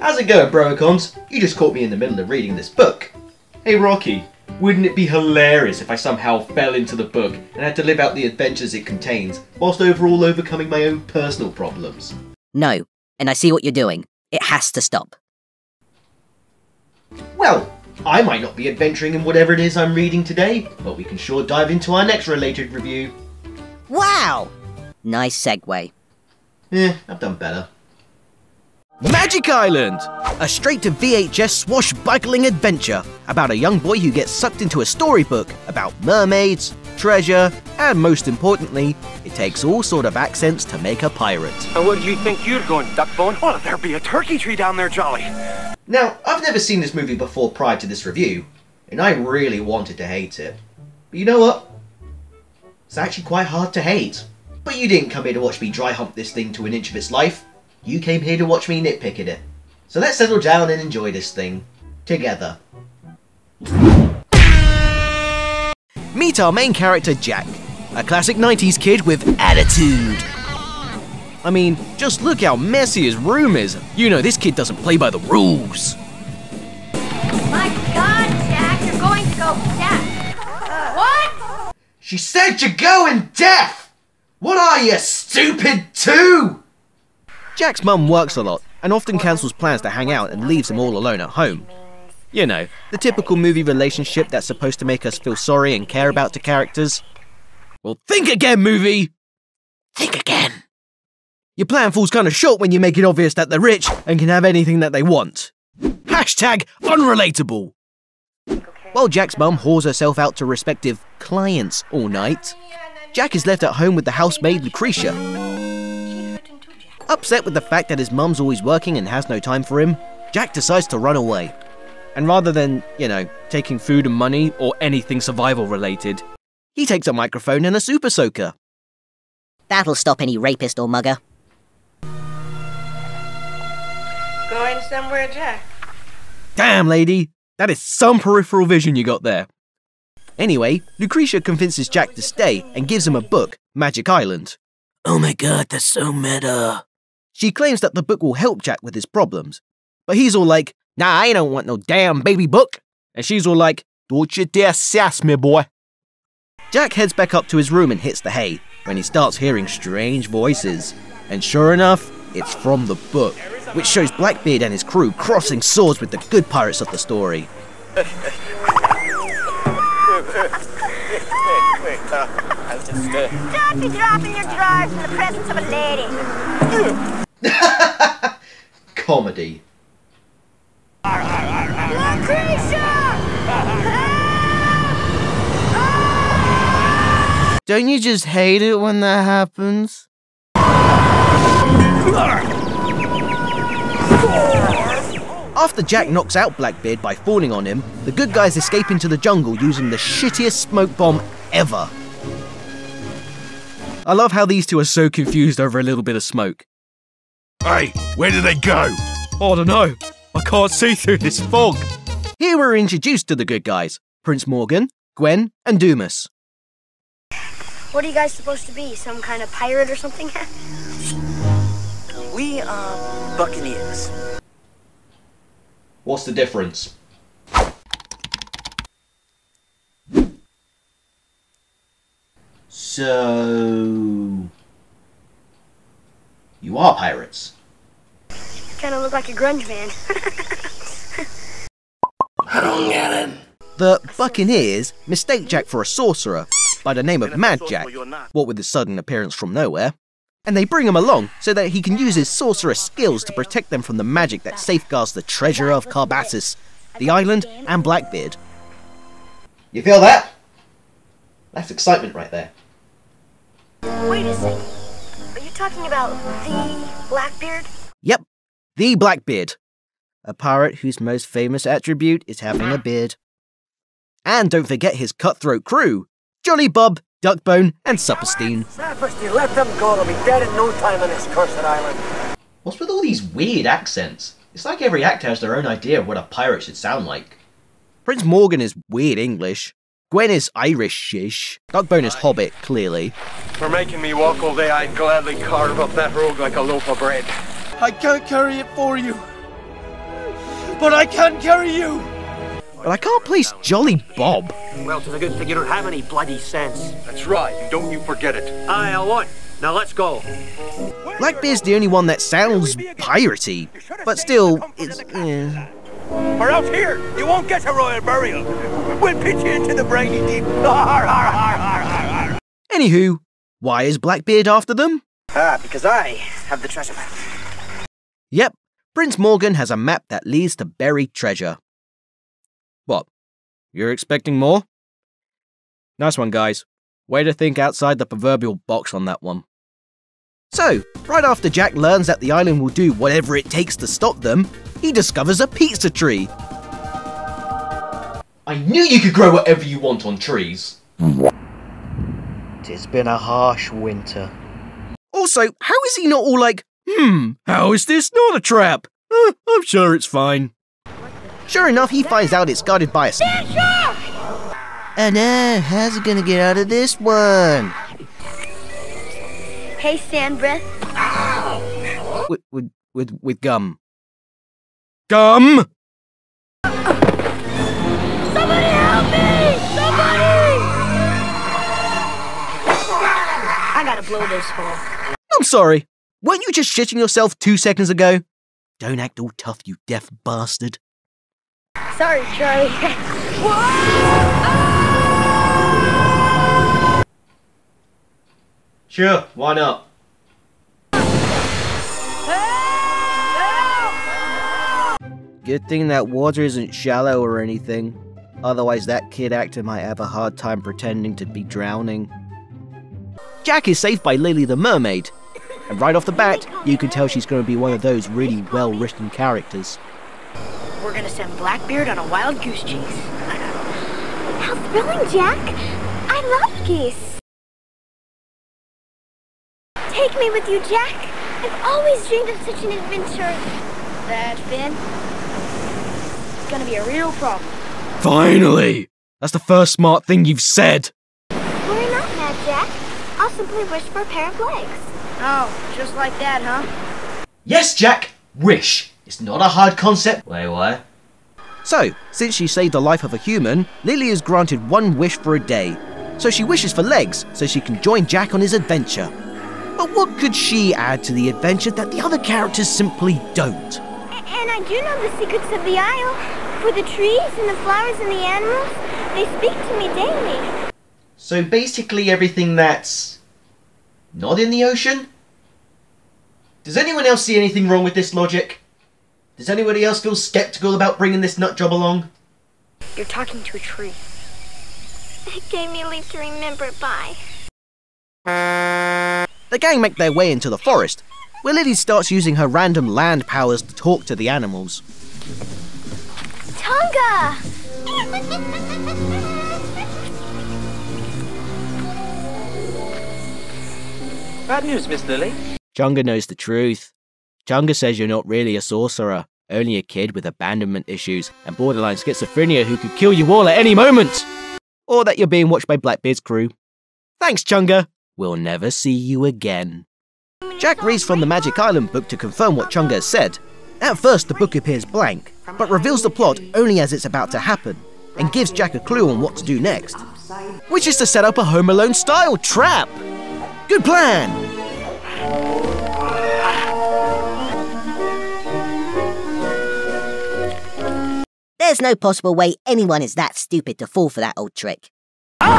How's it going, Broicons? You just caught me in the middle of reading this book. Hey Rocky, wouldn't it be hilarious if I somehow fell into the book and had to live out the adventures it contains, whilst overall overcoming my own personal problems? No, and I see what you're doing. It has to stop. Well, I might not be adventuring in whatever it is I'm reading today, but we can sure dive into our next related review. Wow! Nice segue. I've done better. Magic Island! A straight-to-VHS swashbuckling adventure about a young boy who gets sucked into a storybook about mermaids, treasure, and most importantly, it takes all sort of accents to make a pirate. And where do you think you're going, Duckbone? Oh, there'll be a turkey tree down there, Jolly. Now, I've never seen this movie before prior to this review, and I really wanted to hate it. But you know what? It's actually quite hard to hate. But you didn't come here to watch me dry hump this thing to an inch of its life. You came here to watch me nitpick at it. So let's settle down and enjoy this thing. Together. Meet our main character, Jack. A classic 90s kid with attitude. I mean, just look how messy his room is. You know this kid doesn't play by the rules. My God, Jack, you're going to go deaf. What? She said you're going deaf! What are you, stupid too? Jack's mum works a lot and often cancels plans to hang out and leaves him all alone at home. You know, the typical movie relationship that's supposed to make us feel sorry and care about the characters. Well, think again, movie! Think again. Your plan falls kind of short when you make it obvious that they're rich and can have anything that they want. Hashtag unrelatable. While Jack's mum whores herself out to respective clients all night, Jack is left at home with the housemaid Lucretia. Upset with the fact that his mum's always working and has no time for him, Jack decides to run away. And rather than, you know, taking food and money or anything survival related, he takes a microphone and a super soaker. That'll stop any rapist or mugger. Going somewhere, Jack? Damn, lady, that is some peripheral vision you got there. Anyway, Lucretia convinces Jack to stay and gives him a book, Magic Island. Oh my god, that's so meta. She claims that the book will help Jack with his problems. But he's all like, nah, I don't want no damn baby book. And she's all like, don't you dare sass me, boy. Jack heads back up to his room and hits the hay when he starts hearing strange voices. And sure enough, it's from the book, which shows Blackbeard and his crew crossing swords with the good pirates of the story. Don't be dropping your drawers in the presence of a lady. Comedy. Lucretia! Don't you just hate it when that happens? After Jack knocks out Blackbeard by falling on him, the good guys escape into the jungle using the shittiest smoke bomb ever. I love how these two are so confused over a little bit of smoke. Hey, where did they go? I don't know. I can't see through this fog. Here we're introduced to the good guys, Prince Morgan, Gwen, and Dumas. What are you guys supposed to be? Some kind of pirate or something? We are buccaneers. What's the difference? So... you are pirates? You kind of look like a grunge man. I don't get it. The Buccaneers mistake Jack for a sorcerer by the name of Mad Jack, what with his sudden appearance from nowhere, and they bring him along so that he can use his sorceress skills to protect them from the magic that safeguards the treasure of Carbassus, the island, and Blackbeard. You feel that? That's excitement right there. Wait a second. Are you talking about the Blackbeard? Yep, the Blackbeard. A pirate whose most famous attribute is having a beard. And don't forget his cutthroat crew, Jolly Bob, Duckbone, and Supperstein. Sapristi, let them go. They'll be dead in no time on this cursed island. What's with all these weird accents? It's like every actor has their own idea of what a pirate should sound like. Prince Morgan is weird English. Gwen is Irish-ish. Duckbone is Hobbit, clearly. For making me walk all day, I'd gladly carve up that rogue like a loaf of bread. I can't carry it for you. but I can't carry you! But I can't place Jolly Bob. Well, it's a good thing you don't have any bloody sense. That's right, and don't you forget it. Aye, I won't. Now let's go. Blackbeard's the only one that sounds piratey, but still, it's... Or else here, you won't get a royal burial. We'll pitch you into the briny deep. Har, har, har, har, har, har. Anywho, why is Blackbeard after them? Because I have the treasure map. Yep, Prince Morgan has a map that leads to buried treasure. What? You're expecting more? Nice one, guys. Way to think outside the proverbial box on that one. So, right after Jack learns that the island will do whatever it takes to stop them, he discovers a pizza tree. I knew you could grow whatever you want on trees. It's been a harsh winter. Also, how is he not all like, how is this not a trap? I'm sure it's fine. Sure enough, he finds out it's guarded by a snake. Oh no, how's he gonna get out of this one? Hey, Sand Breath. With gum. Gum! Somebody help me! Somebody! I gotta blow this hole. I'm sorry. Weren't you just shitting yourself 2 seconds ago? Don't act all tough, you deaf bastard. Sorry, Charlie. Sure, why not? Good thing that water isn't shallow or anything. Otherwise that kid actor might have a hard time pretending to be drowning. Jack is saved by Lily the mermaid. And right off the bat, you can tell she's going to be one of those really well-written characters. We're gonna send Blackbeard on a wild goose chase. How thrilling, Jack! I love geese! Take me with you, Jack! I've always dreamed of such an adventure. That, Finn, it's gonna be a real problem. Finally! That's the first smart thing you've said! Worry not, Mad Jack. I'll simply wish for a pair of legs. Oh, just like that, huh? Yes, Jack! Wish! It's not a hard concept. Wait, what? So, since she saved the life of a human, Lily is granted one wish for a day. So she wishes for legs, so she can join Jack on his adventure. But what could she add to the adventure that the other characters simply don't? And I do know the secrets of the Isle. For the trees and the flowers and the animals, they speak to me daily. So basically everything that's not in the ocean? Does anyone else see anything wrong with this logic? Does anybody else feel skeptical about bringing this nut job along? You're talking to a tree. It gave me leave to remember it by. The gang make their way into the forest, where Lily starts using her random land powers to talk to the animals. Tonga! Bad news, Miss Lily. Chunga knows the truth. Chunga says you're not really a sorcerer, only a kid with abandonment issues and borderline schizophrenia who could kill you all at any moment! Or that you're being watched by Blackbeard's crew. Thanks, Chunga! We'll never see you again. Jack reads from the Magic Island book to confirm what Chunga has said. At first, the book appears blank, but reveals the plot only as it's about to happen, and gives Jack a clue on what to do next. Which is to set up a Home Alone-style trap! Good plan! There's no possible way anyone is that stupid to fall for that old trick. No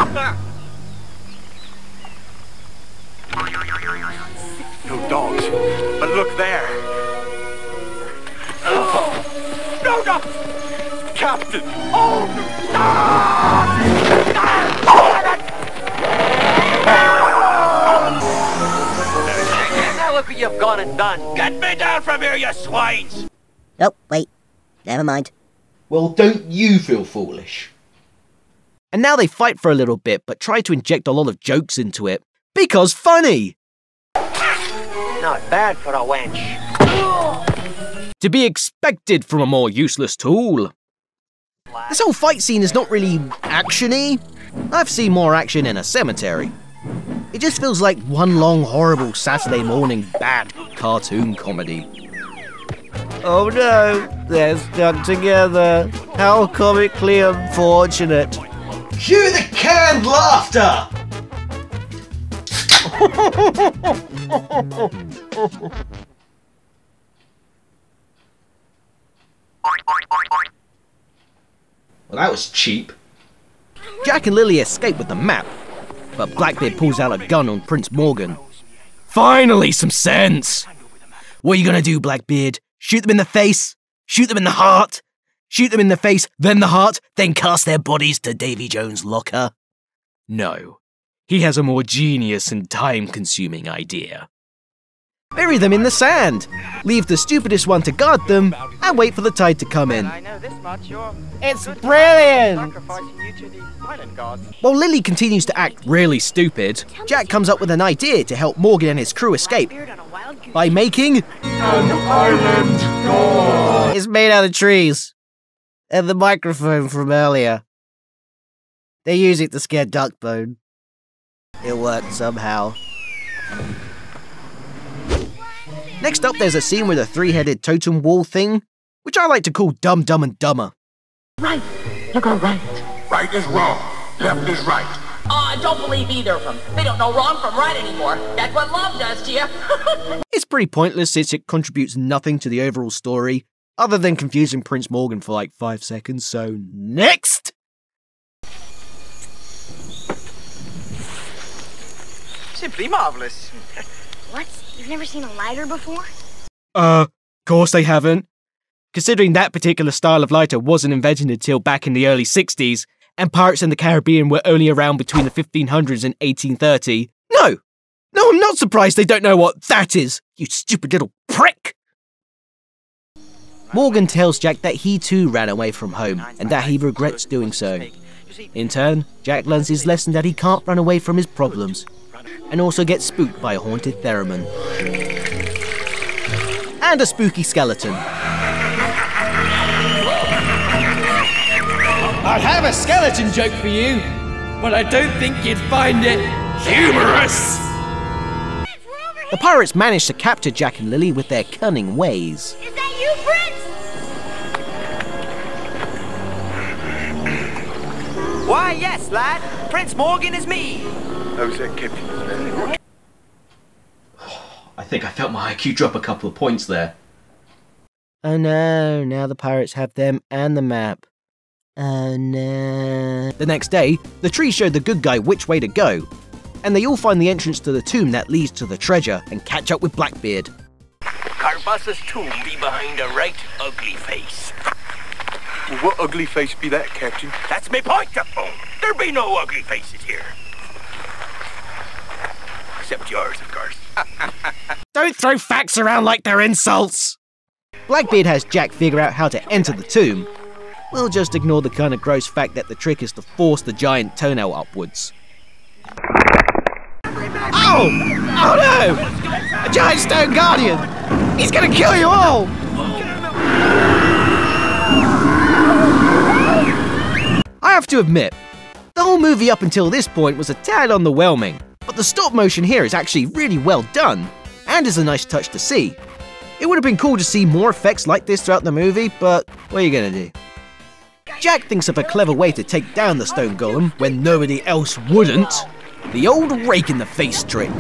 dogs. But look there. No, no! Captain! Oh! Now look what you've gone and done. Get me down from here, you swines! Oh, wait. Never mind. Well, don't you feel foolish? And now they fight for a little bit, but try to inject a lot of jokes into it. Because funny! Not bad for a wench. To be expected from a more useless tool. This whole fight scene is not really action-y. I've seen more action in a cemetery. It just feels like one long horrible Saturday morning bad cartoon comedy. Oh no, they're stuck together. How comically unfortunate. Cue the canned laughter! Well, that was cheap. Jack and Lily escape with the map, but Blackbeard pulls out a gun on Prince Morgan. Finally, some sense! What are you gonna do, Blackbeard? Shoot them in the face? Shoot them in the heart? Shoot them in the face, then the heart, then cast their bodies to Davy Jones' locker? No. He has a more genius and time-consuming idea. Bury them in the sand, leave the stupidest one to guard them, and wait for the tide to come in. It's brilliant! While Lily continues to act really stupid, Jack comes up with an idea to help Morgan and his crew escape by making an island door. It's made out of trees, and the microphone from earlier. They use it to scare Duckbone. It worked somehow. Next up, there's a scene with a three-headed totem wall thing, which I like to call Dumb, Dumb and Dumber. Right. You go right. Right is wrong. Left is right. I don't believe either of them. They don't know wrong from right anymore. That's what love does to you. It's pretty pointless since it contributes nothing to the overall story, other than confusing Prince Morgan for like 5 seconds, so next! Simply marvelous. What? You've never seen a lighter before? Course they haven't. Considering that particular style of lighter wasn't invented until back in the early 60s, and Pirates in the Caribbean were only around between the 1500s and 1830. No, I'm not surprised they don't know what that is, you stupid little prick! Morgan tells Jack that he too ran away from home, and that he regrets doing so. In turn, Jack learns his lesson that he can't run away from his problems, and also gets spooked by a haunted theremin. And a spooky skeleton. I'd have a skeleton joke for you, but I don't think you'd find it humorous. The pirates manage to capture Jack and Lily with their cunning ways. Is that you, Prince? Why, yes, lad. Prince Morgan is me. How's that, Captain? I think I felt my IQ drop a couple of points there. Oh no, now the pirates have them and the map. Oh no. The next day, the tree showed the good guy which way to go, and they all find the entrance to the tomb that leads to the treasure and catch up with Blackbeard. Carbassa's tomb be behind a right ugly face. Well, what ugly face be that, Captain? That's me point, Duckbone. There be no ugly faces here. Except yours, of course. Don't throw facts around like they're insults! Blackbeard has Jack figure out how to enter the tomb. We'll just ignore the kind of gross fact that the trick is to force the giant toenail upwards. Oh! Oh no! A giant stone guardian! He's gonna kill you all! I have to admit, the whole movie up until this point was a tad underwhelming, but the stop motion here is actually really well done, and is a nice touch to see. It would have been cool to see more effects like this throughout the movie, but what are you gonna do? Jack thinks of a clever way to take down the stone golem when nobody else wouldn't. The old rake in the face trick.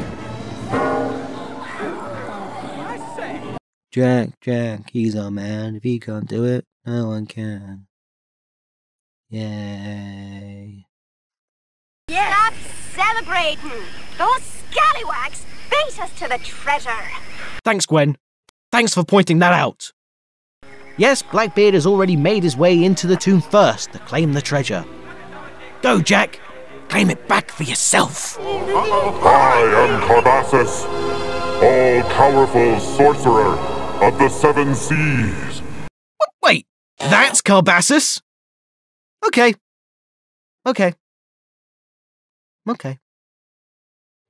Jack, he's our man. If he can't do it, no one can. Yay. Yeah. Stop celebrating! Those scallywags beat us to the treasure! Thanks, Gwen. Thanks for pointing that out. Yes, Blackbeard has already made his way into the tomb first to claim the treasure. Go, Jack! Claim it back for yourself! I am Carbassus, all-powerful sorcerer of the seven seas. Wait, that's Carbassus? Okay.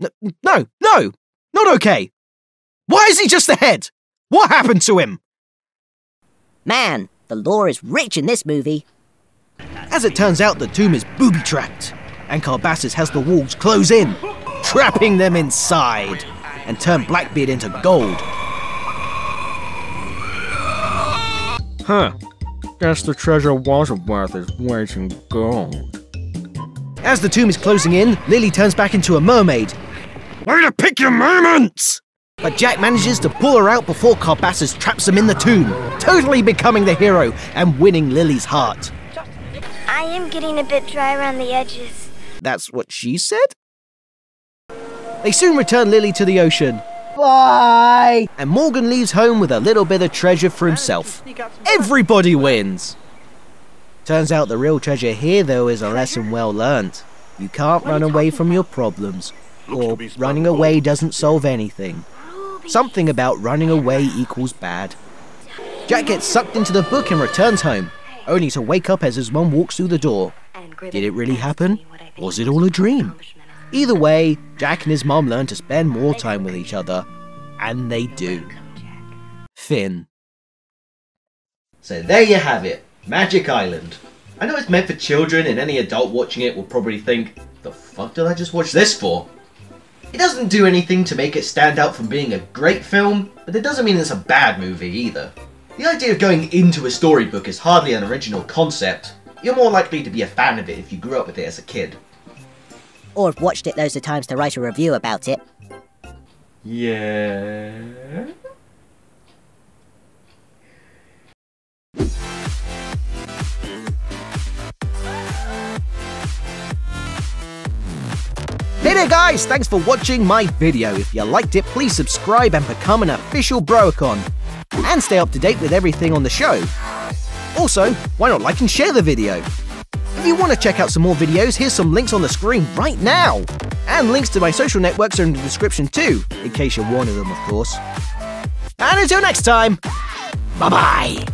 No, not okay! Why is he just the head? What happened to him? Man, the lore is rich in this movie. As it turns out, the tomb is booby-trapped, and Carbassus has the walls close in, trapping them inside, and turn Blackbeard into gold. Huh. Guess the treasure wasn't worth its weight in gold. As the tomb is closing in, Lily turns back into a mermaid. Way to pick your moments! But Jack manages to pull her out before Carbassus traps him in the tomb, totally becoming the hero and winning Lily's heart. I am getting a bit dry around the edges. That's what she said? They soon return Lily to the ocean. Bye! And Morgan leaves home with a little bit of treasure for himself. Everybody wins! Turns out the real treasure here, though, is a lesson well learnt. You can't run away from your problems, or running away doesn't solve anything. Something about running away equals bad. Jack gets sucked into the book and returns home, only to wake up as his mum walks through the door. Did it really happen? Was it all a dream? Either way, Jack and his mum learn to spend more time with each other. And they do. Finn. So there you have it, Magic Island. I know it's meant for children and any adult watching it will probably think, the fuck did I just watch this for? It doesn't do anything to make it stand out from being a great film, but it doesn't mean it's a bad movie either. The idea of going into a storybook is hardly an original concept. You're more likely to be a fan of it if you grew up with it as a kid. Or have watched it loads of times to write a review about it. Yeah. Hey there guys, thanks for watching my video. If you liked it, please subscribe and become an official Broicon. And stay up to date with everything on the show. Also, why not like and share the video? If you want to check out some more videos, here's some links on the screen right now. And links to my social networks are in the description too, in case you're one of them, of course. And until next time, bye-bye!